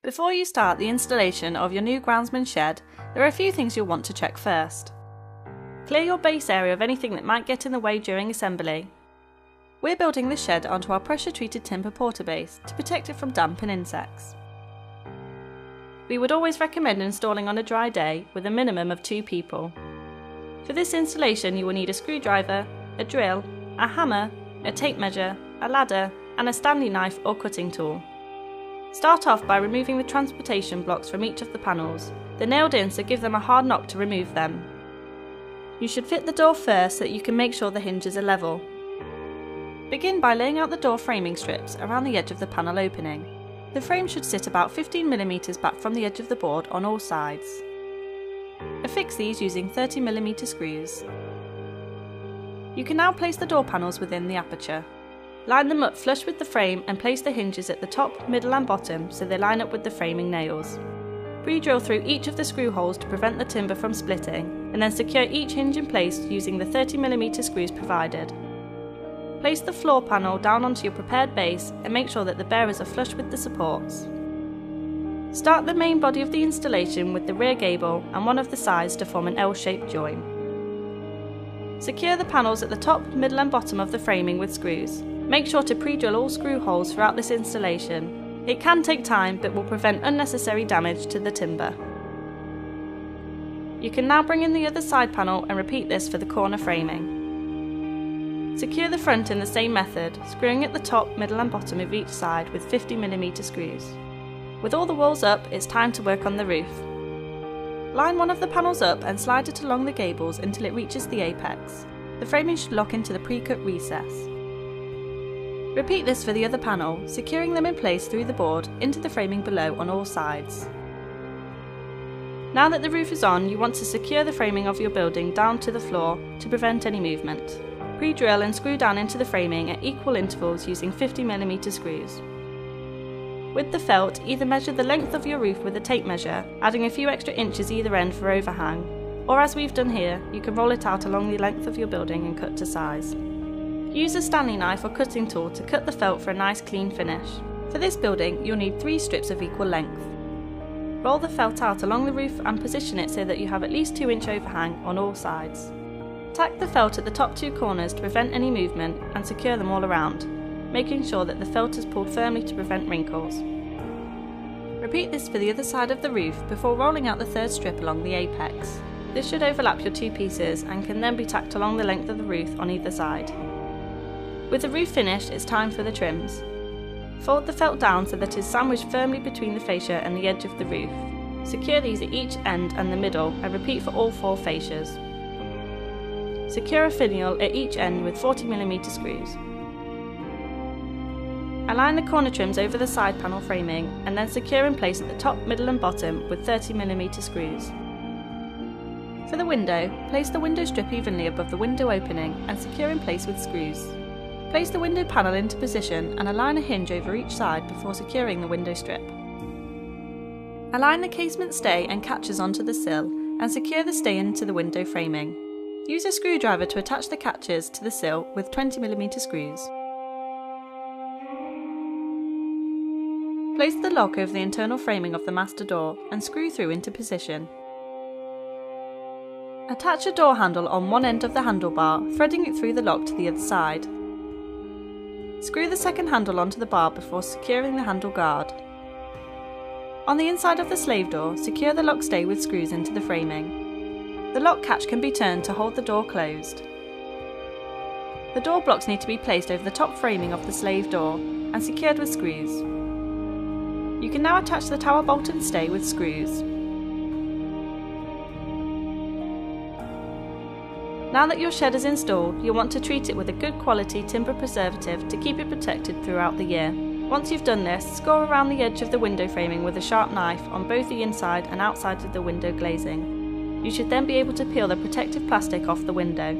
Before you start the installation of your new groundsman shed, there are a few things you'll want to check first. Clear your base area of anything that might get in the way during assembly. We're building this shed onto our pressure-treated timber porta base to protect it from damp and insects. We would always recommend installing on a dry day with a minimum of 2 people. For this installation you will need a screwdriver, a drill, a hammer, a tape measure, a ladder and a Stanley knife or cutting tool. Start off by removing the transportation blocks from each of the panels. They're nailed in, so give them a hard knock to remove them. You should fit the door first so that you can make sure the hinges are level. Begin by laying out the door framing strips around the edge of the panel opening. The frame should sit about 15mm back from the edge of the board on all sides. Affix these using 30mm screws. You can now place the door panels within the aperture. Line them up flush with the frame and place the hinges at the top, middle and bottom so they line up with the framing nails. Pre-drill through each of the screw holes to prevent the timber from splitting, and then secure each hinge in place using the 30mm screws provided. Place the floor panel down onto your prepared base and make sure that the bearers are flush with the supports. Start the main body of the installation with the rear gable and one of the sides to form an L-shaped join. Secure the panels at the top, middle and bottom of the framing with screws. Make sure to pre-drill all screw holes throughout this installation. It can take time but will prevent unnecessary damage to the timber. You can now bring in the other side panel and repeat this for the corner framing. Secure the front in the same method, screwing at the top, middle and bottom of each side with 50mm screws. With all the walls up, it's time to work on the roof. Line one of the panels up and slide it along the gables until it reaches the apex. The framing should lock into the pre-cut recess. Repeat this for the other panel, securing them in place through the board into the framing below on all sides. Now that the roof is on, you want to secure the framing of your building down to the floor to prevent any movement. Pre-drill and screw down into the framing at equal intervals using 50mm screws. With the felt, either measure the length of your roof with a tape measure, adding a few extra inches either end for overhang, or as we've done here, you can roll it out along the length of your building and cut to size. Use a Stanley knife or cutting tool to cut the felt for a nice clean finish. For this building, you'll need 3 strips of equal length. Roll the felt out along the roof and position it so that you have at least 2-inch overhang on all sides. Tack the felt at the top 2 corners to prevent any movement and secure them all around, making sure that the felt is pulled firmly to prevent wrinkles. Repeat this for the other side of the roof before rolling out the 3rd strip along the apex. This should overlap your 2 pieces and can then be tacked along the length of the roof on either side. With the roof finished, it's time for the trims. Fold the felt down so that it is sandwiched firmly between the fascia and the edge of the roof. Secure these at each end and the middle and repeat for all 4 fascias. Secure a finial at each end with 40mm screws. Align the corner trims over the side panel framing and then secure in place at the top, middle and bottom with 30mm screws. For the window, place the window strip evenly above the window opening and secure in place with screws. Place the window panel into position and align a hinge over each side before securing the window strip. Align the casement stay and catches onto the sill and secure the stay into the window framing. Use a screwdriver to attach the catches to the sill with 20mm screws. Place the lock over the internal framing of the master door and screw through into position. Attach a door handle on one end of the handlebar, threading it through the lock to the other side. Screw the second handle onto the bar before securing the handle guard. On the inside of the slave door, secure the lock stay with screws into the framing. The lock catch can be turned to hold the door closed. The door blocks need to be placed over the top framing of the slave door and secured with screws. You can now attach the tower bolt and stay with screws. Now that your shed is installed, you'll want to treat it with a good quality timber preservative to keep it protected throughout the year. Once you've done this, score around the edge of the window framing with a sharp knife on both the inside and outside of the window glazing. You should then be able to peel the protective plastic off the window.